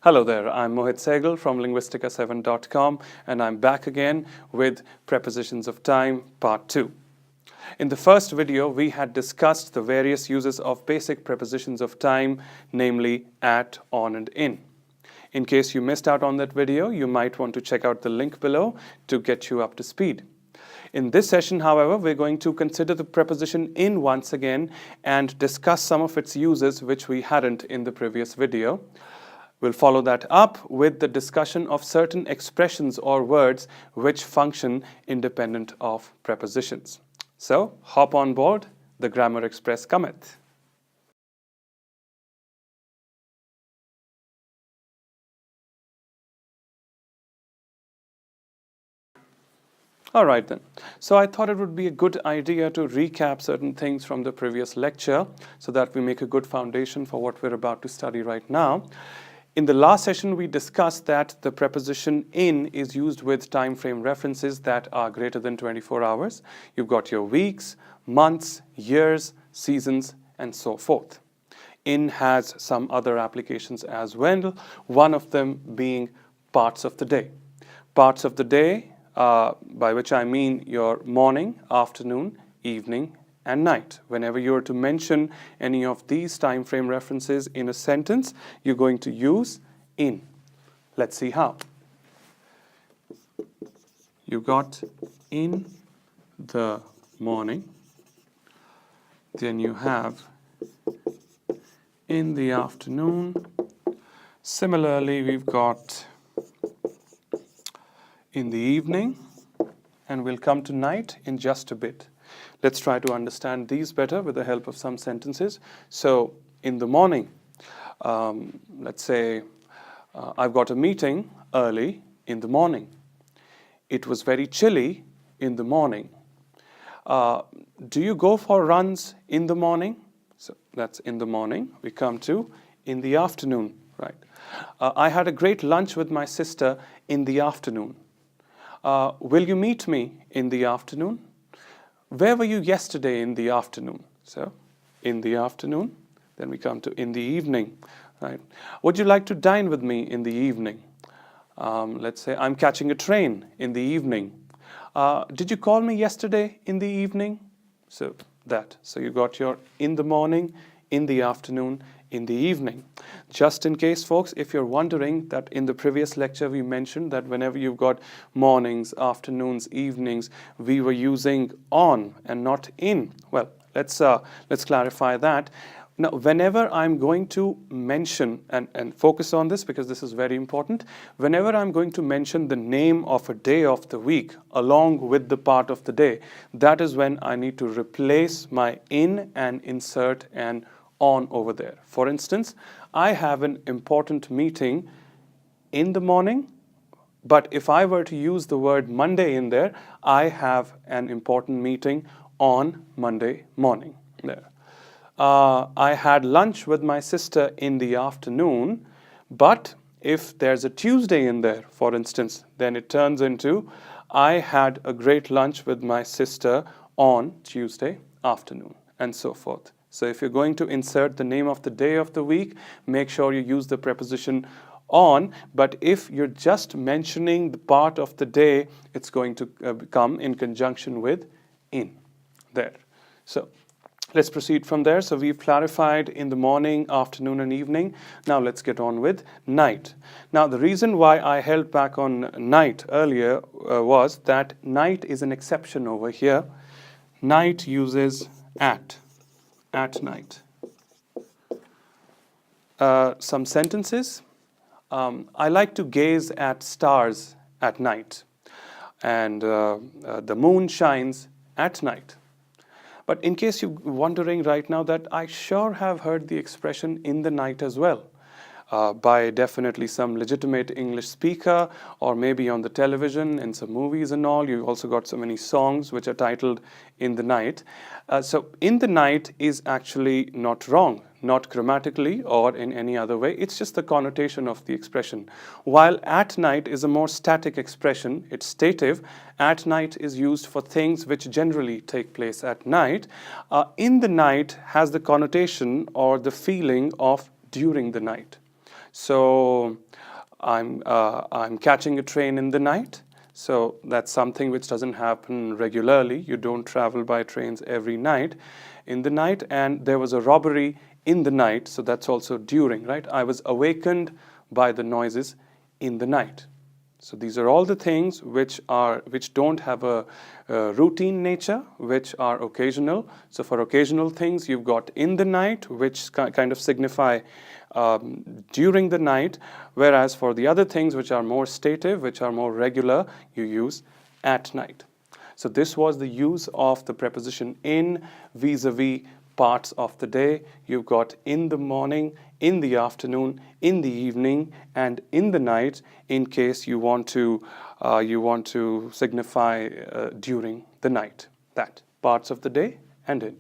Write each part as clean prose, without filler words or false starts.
Hello there, I'm Mohit Sehgal from linguistica7.com and I'm back again with Prepositions of Time Part 2. In the first video, we had discussed the various uses of basic prepositions of time, namely at, on, and in. In case you missed out on that video, you might want to check out the link below to get you up to speed. In this session, however, we're going to consider the preposition in once again and discuss some of its uses which we hadn't in the previous video. We'll follow that up with the discussion of certain expressions or words which function independent of prepositions. So, hop on board, the Grammar Express cometh. All right then. So I thought it would be a good idea to recap certain things from the previous lecture so that we make a good foundation for what we're about to study right now. In the last session, we discussed that the preposition in is used with time frame references that are greater than 24 hours. You've got your weeks, months, years, seasons, and so forth. In has some other applications as well, one of them being parts of the day. Parts of the day, by which I mean your morning, afternoon, evening, and night. Whenever you are to mention any of these time frame references in a sentence, you're going to use in. Let's see how. You got in the morning, then you have in the afternoon. Similarly, we've got in the evening, and we'll come to night in just a bit. Let's try to understand these better with the help of some sentences. So, in the morning, let's say I've got a meeting early in the morning. It was very chilly in the morning. Do you go for runs in the morning? So that's in the morning. We come to in the afternoon, right? I had a great lunch with my sister in the afternoon. Will you meet me in the afternoon? Where were you yesterday in the afternoon? So, in the afternoon. Then we come to in the evening. Right? Would you like to dine with me in the evening? Let's say I'm catching a train in the evening. Did you call me yesterday in the evening? So that. So you got your in the morning, in the afternoon, in the evening. Just in case, folks, if you're wondering that in the previous lecture we mentioned that whenever you've got mornings, afternoons, evenings, we were using on and not in. Well, let's clarify that. Now, whenever I'm going to mention, and focus on this because this is very important, whenever I'm going to mention the name of a day of the week along with the part of the day, that is when I need to replace my in and insert an on over there. For instance, I have an important meeting in the morning, but if I were to use the word Monday in there, I have an important meeting on Monday morning there. I had lunch with my sister in the afternoon, but if there's a Tuesday in there, for instance, then it turns into I had a great lunch with my sister on Tuesday afternoon, and so forth. So if you're going to insert the name of the day of the week, make sure you use the preposition on. But if you're just mentioning the part of the day, it's going to come in conjunction with in there. So let's proceed from there. So we've clarified in the morning, afternoon, and evening. Now let's get on with night. Now the reason why I held back on night earlier was that night is an exception over here. Night uses at night. Some sentences. I like to gaze at stars at night, and the moon shines at night. But in case you're wondering right now that I sure have heard the expression in the night as well, by definitely some legitimate English speaker, or maybe on the television in some movies and all. You've also got so many songs which are titled in the night. So in the night is actually not wrong, not grammatically or in any other way. It's just the connotation of the expression. While at night is a more static expression, it's stative. At night is used for things which generally take place at night. In the night has the connotation or the feeling of during the night. So I'm catching a train in the night. So that's something which doesn't happen regularly. You don't travel by trains every night. In the night, and there was a robbery in the night, so that's also during, right? I was awakened by the noises in the night. So these are all the things which don't have a routine nature, which are occasional. So for occasional things, you've got in the night, which kind of signify during the night, whereas for the other things which are more stative, which are more regular, you use at night. So this was the use of the preposition in vis-a-vis parts of the day. You've got in the morning, in the afternoon, in the evening, and in the night, in case you want to signify during the night. That parts of the day and in.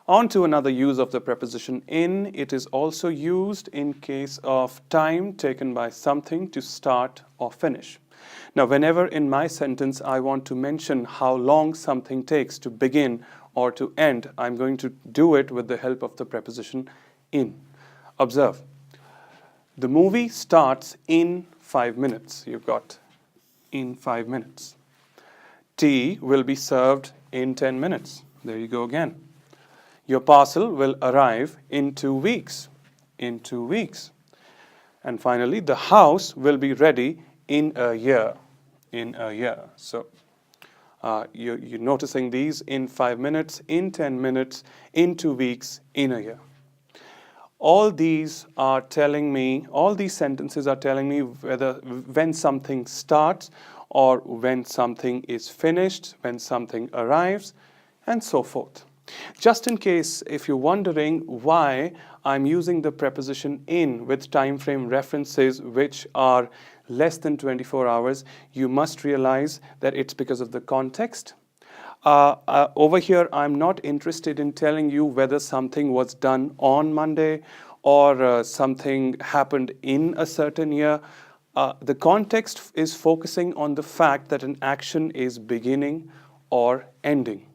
On to another use of the preposition in. It is also used in case of time taken by something to start or finish. Now, whenever in my sentence I want to mention how long something takes to begin or to end, I'm going to do it with the help of the preposition in. Observe. The movie starts in 5 minutes. You've got in 5 minutes. Tea will be served in 10 minutes. There you go again. Your parcel will arrive in 2 weeks. In 2 weeks. And finally, the house will be ready in a year. In a year. So you're noticing these in 5 minutes, in 10 minutes, in 2 weeks, in a year. All these sentences are telling me when something starts or when something is finished, when something arrives, and so forth. Just in case if you're wondering why I'm using the preposition in with time frame references which are less than 24 hours, you must realize that it's because of the context. Over here, I'm not interested in telling you whether something was done on Monday or something happened in a certain year. The context is focusing on the fact that an action is beginning or ending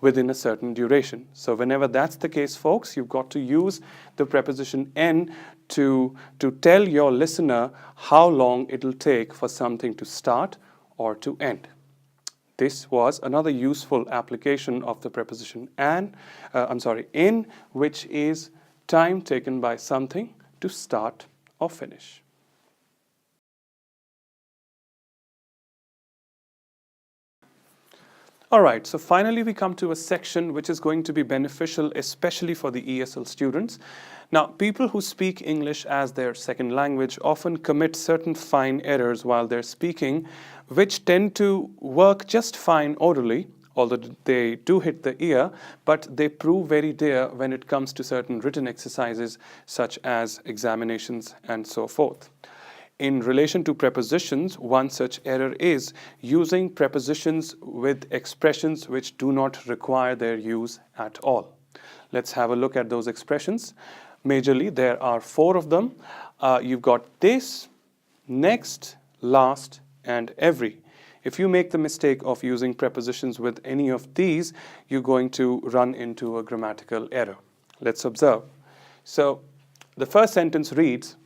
within a certain duration. So whenever that's the case, folks, you've got to use the preposition in to tell your listener how long it'll take for something to start or to end. This was another useful application of the preposition in, which is time taken by something to start or finish. All right, so finally we come to a section which is going to be beneficial, especially for the ESL students. Now, people who speak English as their second language often commit certain fine errors while they're speaking, which tend to work just fine orally, although they do hit the ear, but they prove very dear when it comes to certain written exercises, such as examinations and so forth. In relation to prepositions, one such error is using prepositions with expressions which do not require their use at all. Let's have a look at those expressions. Majorly, there are 4 of them. You've got this, next, last, and every. If you make the mistake of using prepositions with any of these, you're going to run into a grammatical error. Let's observe. So, the first sentence reads,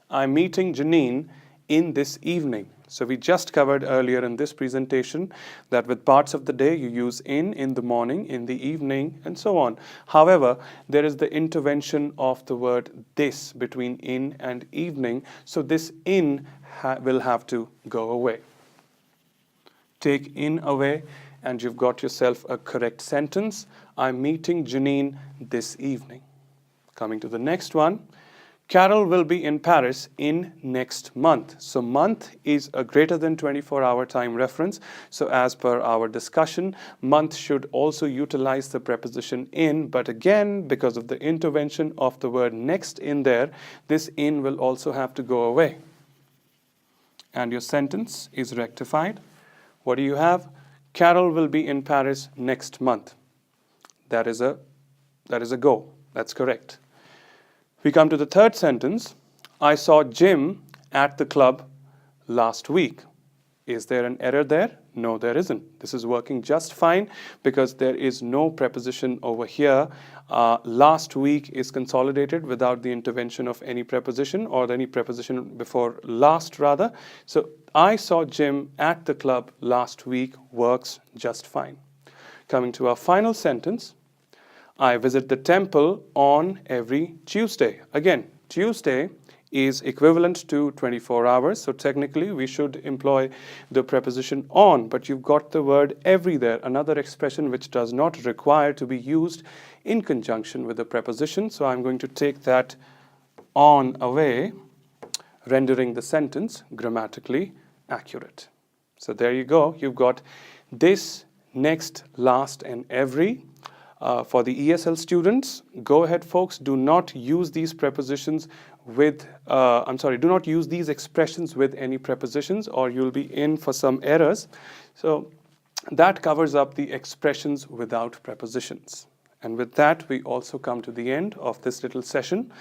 I'm meeting Janine in this evening. So we just covered earlier in this presentation that with parts of the day you use in the morning, in the evening, and so on. However, there is the intervention of the word this between in and evening. So this in will have to go away. Take in away and you've got yourself a correct sentence. I'm meeting Janine this evening. Coming to the next one. Carol will be in Paris in next month. So month is a greater than 24-hour time reference. So as per our discussion, month should also utilize the preposition in. But again, because of the intervention of the word next in there, this in will also have to go away. And your sentence is rectified. What do you have? Carol will be in Paris next month. That is a go. That's correct. We come to the third sentence. I saw Jim at the club last week. Is there an error there? No, there isn't. This is working just fine because there is no preposition over here. Last week is consolidated without the intervention of any preposition or any preposition before last rather. So I saw Jim at the club last week works just fine. Coming to our final sentence, I visit the temple on every Tuesday. Again, Tuesday is equivalent to 24 hours. So technically we should employ the preposition on, but you've got the word every there, another expression which does not require to be used in conjunction with the preposition. So I'm going to take that on away, rendering the sentence grammatically accurate. So there you go. You've got this, next, last, and every. For the ESL students, go ahead folks, do not use these prepositions with, do not use these expressions with any prepositions or you'll be in for some errors. So that covers up the expressions without prepositions. And with that, we also come to the end of this little session.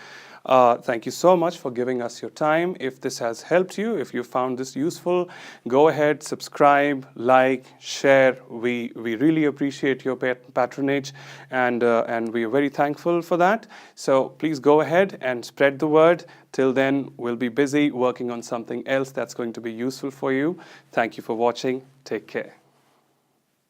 Thank you so much for giving us your time. If this has helped you, if you found this useful, go ahead, subscribe, like, share. We really appreciate your patronage and we are very thankful for that. So please go ahead and spread the word. Till then, we'll be busy working on something else that's going to be useful for you. Thank you for watching. Take care.